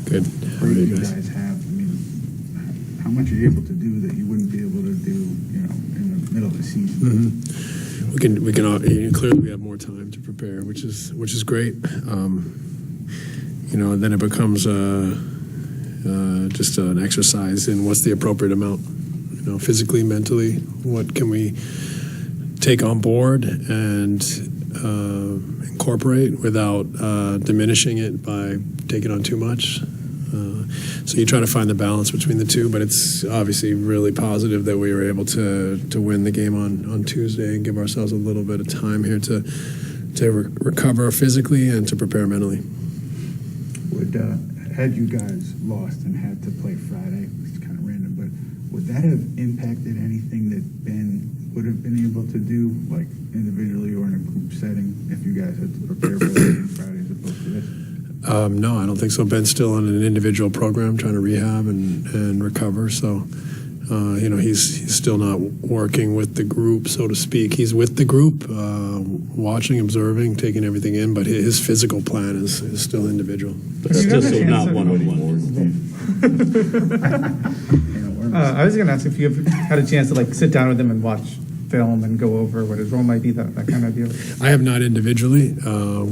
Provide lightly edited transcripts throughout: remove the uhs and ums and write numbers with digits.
Good. What do you guys have? I mean, how much are you able to do that you wouldn't be able to do, in the middle of the season? Mm-hmm. We can clearly we have more time to prepare, which is great. Then it becomes just an exercise in what's the appropriate amount. Physically, mentally, what can we take on board and incorporate without diminishing it by taking on too much. So you try to find the balance between the two, but it's obviously really positive that we were able to win the game on Tuesday and give ourselves a little bit of time here to recover physically and to prepare mentally. Had you guys lost and had to play Friday, it's kind of random, but would that have impacted anything that Ben would have been able to do, like individually or in a group setting, if you guys had to prepare for Friday as opposed to this? No, I don't think so. Ben's still on an individual program trying to rehab and recover. So, he's still not working with the group, so to speak. He's with the group, watching, observing, taking everything in, but his physical plan is still individual. But still not one-on-one. I was going to ask if you had a chance to sit down with him and watch film and go over what his role might be, that kind of deal. I have not individually.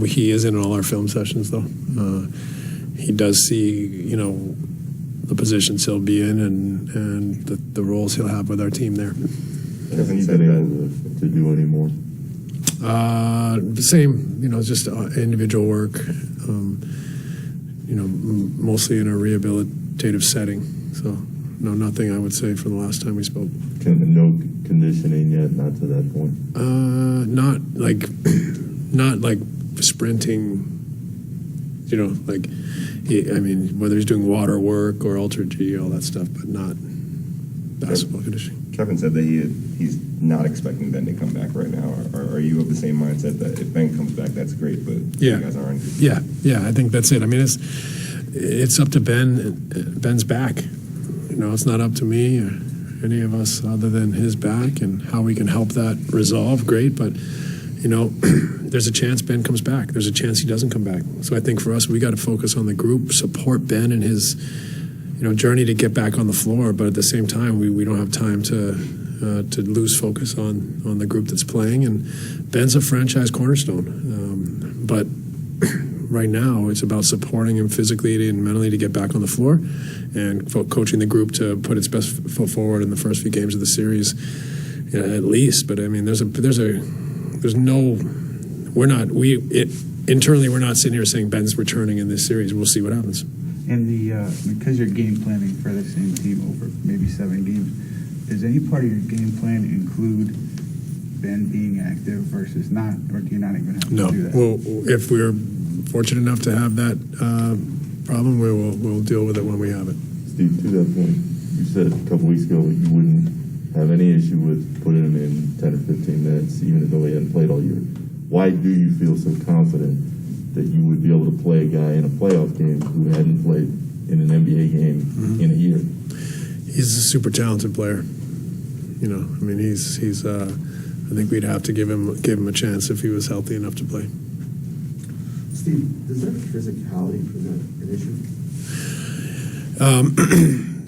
He is in all our film sessions, though. He does see, the positions he'll be in and the roles he'll have with our team there. Hasn't he been able to do any more? The same, just individual work, mostly in a rehabilitative setting. So, no, nothing I would say from the last time we spoke. No conditioning yet, not to that point? Not like sprinting, whether he's doing water work or ultra G, all that stuff, but not basketball conditioning. Kevin said that he's not expecting Ben to come back right now. Are you of the same mindset that if Ben comes back, that's great, but you guys aren't? Yeah, I think that's it. I mean, it's up to Ben. Ben's back. It's not up to me or any of us other than his back and how we can help that resolve. Great, but there's a chance Ben comes back. There's a chance he doesn't come back. So I think for us, we got to focus on the group, support Ben in his journey to get back on the floor. But at the same time, we don't have time to lose focus on the group that's playing. And Ben's a franchise cornerstone. But right now, it's about supporting him physically and mentally to get back on the floor, and coaching the group to put its best foot forward in the first few games of the series, at least. But I mean, internally we're not sitting here saying Ben's returning in this series. We'll see what happens. And because you're game planning for the same team over maybe 7 games, does any part of your game plan include Ben being active versus not, or do you not even have to do that? Well, if we're fortunate enough to have that problem, we'll deal with it when we have it. Steve, to that point, you said a couple weeks ago you wouldn't have any issue with putting him in 10 or 15 minutes, even though he hadn't played all year. Why do you feel so confident that you would be able to play a guy in a playoff game who hadn't played in an NBA game in a year? He's a super talented player. He's I think we'd have to give him a chance if he was healthy enough to play. Steve, does that physicality present an issue?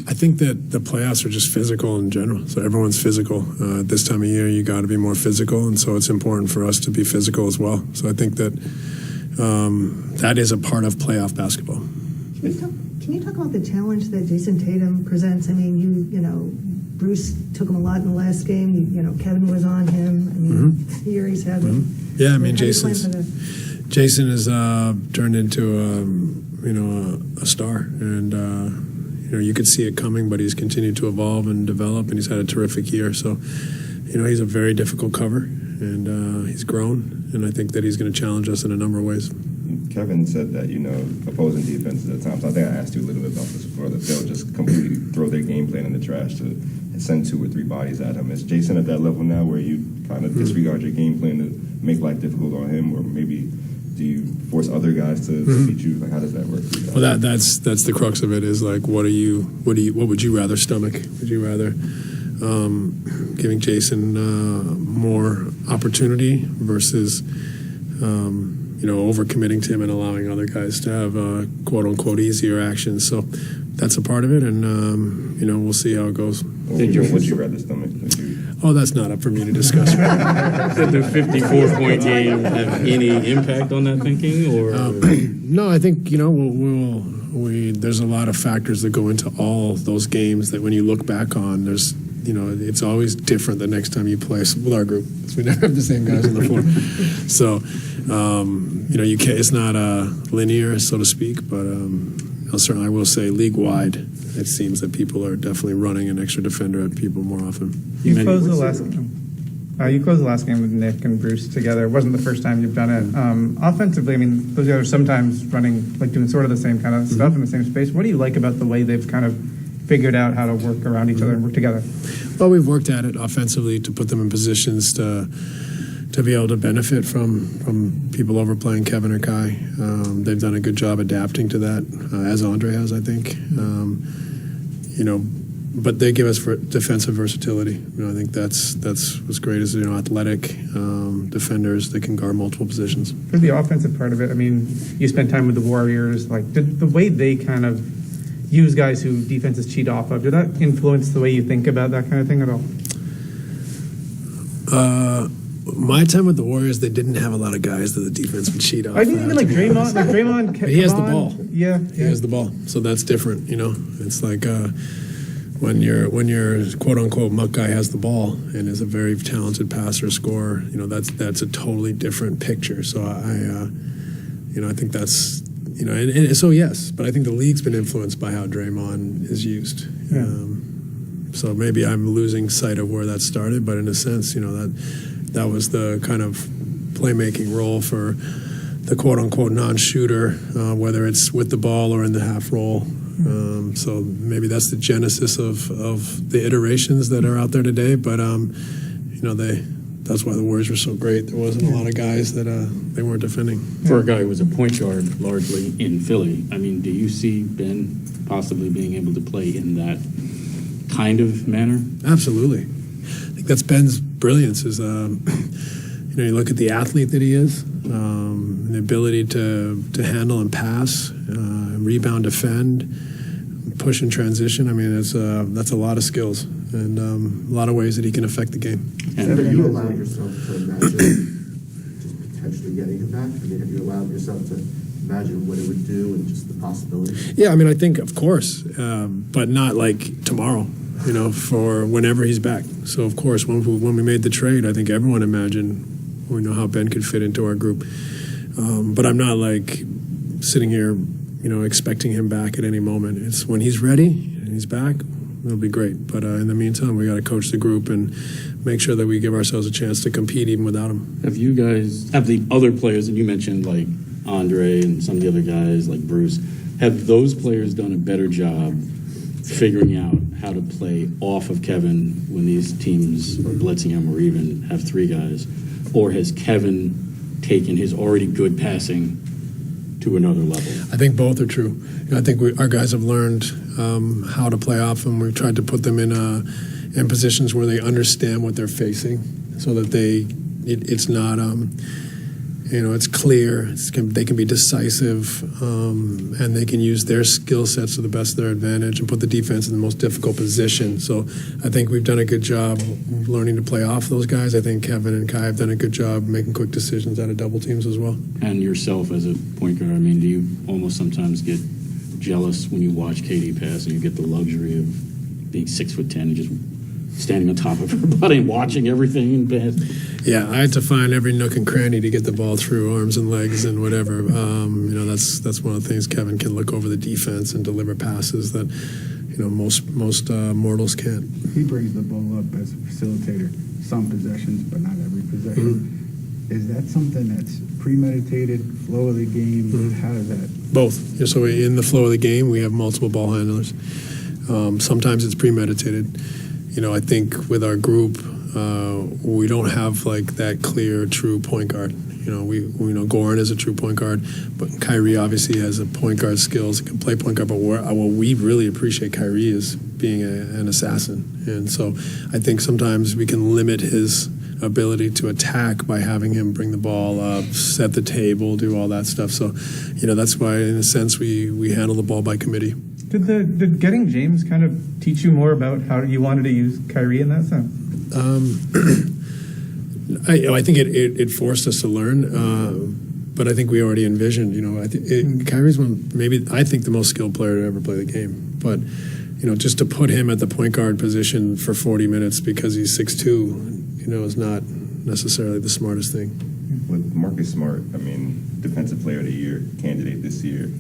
I think that the playoffs are just physical in general. So everyone's physical. At this time of year, you got to be more physical, and so it's important for us to be physical as well. So I think that that is a part of playoff basketball. Can you talk about the challenge that Jason Tatum presents? I mean, Bruce took him a lot in the last game. Kevin was on him. I mean, here he's having. Yeah, I mean, Jason has turned into a star, and you could see it coming, but he's continued to evolve and develop, and he's had a terrific year. So, he's a very difficult cover, and he's grown, and I think that he's going to challenge us in a number of ways. Kevin said that, opposing defenses at times, I think I asked you a little bit about this before, that they'll just completely throw their game plan in the trash to send 2 or 3 bodies at him. Is Jason at that level now where you kind of disregard your game plan to make life difficult on him, or maybe do you force other guys to beat you? Like, how does that work for you guys? Well, that's the crux of it, is like, what would you rather stomach? Would you rather giving Jason more opportunity versus overcommitting to him and allowing other guys to have quote unquote easier actions. So that's a part of it, and we'll see how it goes. Would you rather stomach? Oh, that's not up for me to discuss. Did the 54-point game have any impact on that thinking, or? No, I think there's a lot of factors that go into all those games that when you look back on, there's it's always different the next time you play with our group. We never have the same guys on the floor, so you can't. It's not linear, so to speak, but certainly I will say league wide, it seems that people are definitely running an extra defender at people more often. You closed the last game with Nick and Bruce together. It wasn't the first time you've done it. Offensively, I mean, those guys are sometimes doing sort of the same kind of stuff in the same space. What do you like about the way they've kind of figured out how to work around each other and work together? Well, we've worked at it offensively to put them in positions to be able to benefit from people overplaying Kevin or Kai. They've done a good job adapting to that, as Andre has, I think. But they give us defensive versatility. I think that's what's great is athletic defenders that can guard multiple positions. For the offensive part of it, I mean, you spent time with the Warriors. Like, did the way they kind of use guys who defenses cheat off of, did that influence the way you think about that kind of thing at all? My time with the Warriors, they didn't have a lot of guys that the defense would cheat off. I think even like Draymond. He has the ball. Yeah, he has the ball, so that's different. It's like when your quote unquote muck guy has the ball and is a very talented passer, scorer. That's a totally different picture. So I think that's and so yes, but I think the league's been influenced by how Draymond is used. Yeah. So maybe I'm losing sight of where that started, but in a sense, that was the kind of playmaking role for the quote-unquote non-shooter, whether it's with the ball or in the half roll. So maybe that's the genesis of the iterations that are out there today. But that's why the Warriors were so great. There wasn't a lot of guys that they weren't defending. For a guy who was a point guard largely in Philly, I mean, do you see Ben possibly being able to play in that kind of manner? Absolutely. I think that's Ben's brilliance is, you look at the athlete that he is, the ability to handle and pass, rebound, defend, push and transition. I mean, that's a lot of skills and a lot of ways that he can affect the game. Have you allowed yourself to imagine just potentially getting him back? I mean, have you allowed yourself to imagine what it would do and just the possibilities? Yeah, I mean, I think, of course, but not like tomorrow. For whenever he's back. So, of course, when we made the trade, I think everyone imagined how Ben could fit into our group. But I'm not like sitting here, expecting him back at any moment. It's when he's ready and he's back, it'll be great. But in the meantime, we got to coach the group and make sure that we give ourselves a chance to compete even without him. Have the other players, and you mentioned like Andre and some of the other guys like Bruce, have those players done a better job figuring out how to play off of Kevin when these teams are blitzing him or even have three guys? Or has Kevin taken his already good passing to another level? I think both are true. I think our guys have learned how to play off him. We've tried to put them in positions where they understand what they're facing so that it's not... it's clear, they can be decisive, and they can use their skill sets to the best of their advantage and put the defense in the most difficult position. So I think we've done a good job learning to play off those guys. I think Kevin and Kai have done a good job making quick decisions out of double teams as well. And yourself as a point guard, I mean, do you almost sometimes get jealous when you watch Katie pass and you get the luxury of being 6'10" and just standing on top of her body and watching everything and pass? Yeah, I had to find every nook and cranny to get the ball through arms and legs and whatever. That's one of the things. Kevin can look over the defense and deliver passes that most mortals can't. He brings the ball up as a facilitator, some possessions, but not every possession. Mm-hmm. Is that something that's premeditated, flow of the game? Mm-hmm. How does that? Both. So in the flow of the game, we have multiple ball handlers. Sometimes it's premeditated. I think with our group, we don't have like that clear, true point guard. We know Goran is a true point guard, but Kyrie obviously has a point guard skills, can play point guard. But what we really appreciate Kyrie is being an assassin, and so I think sometimes we can limit his ability to attack by having him bring the ball up, set the table, do all that stuff. So, that's why, in a sense, we handle the ball by committee. Did getting James kind of teach you more about how you wanted to use Kyrie in that sense? I think it forced us to learn, but I think we already envisioned. Kyrie's I think the most skilled player to ever play the game. But just to put him at the point guard position for 40 minutes because he's 6'2", is not necessarily the smartest thing. With Marcus Smart, Defensive Player of the Year candidate this year,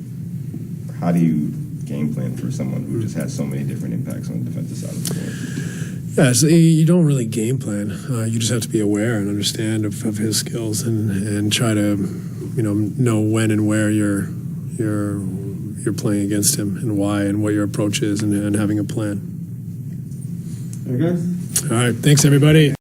how do you game plan for someone who just has so many different impacts on the defensive side of the ball? Yeah, so you don't really game plan. You just have to be aware and understand of his skills and try to, know when and where you're playing against him and why and what your approach is and having a plan. There you go. All right, thanks everybody.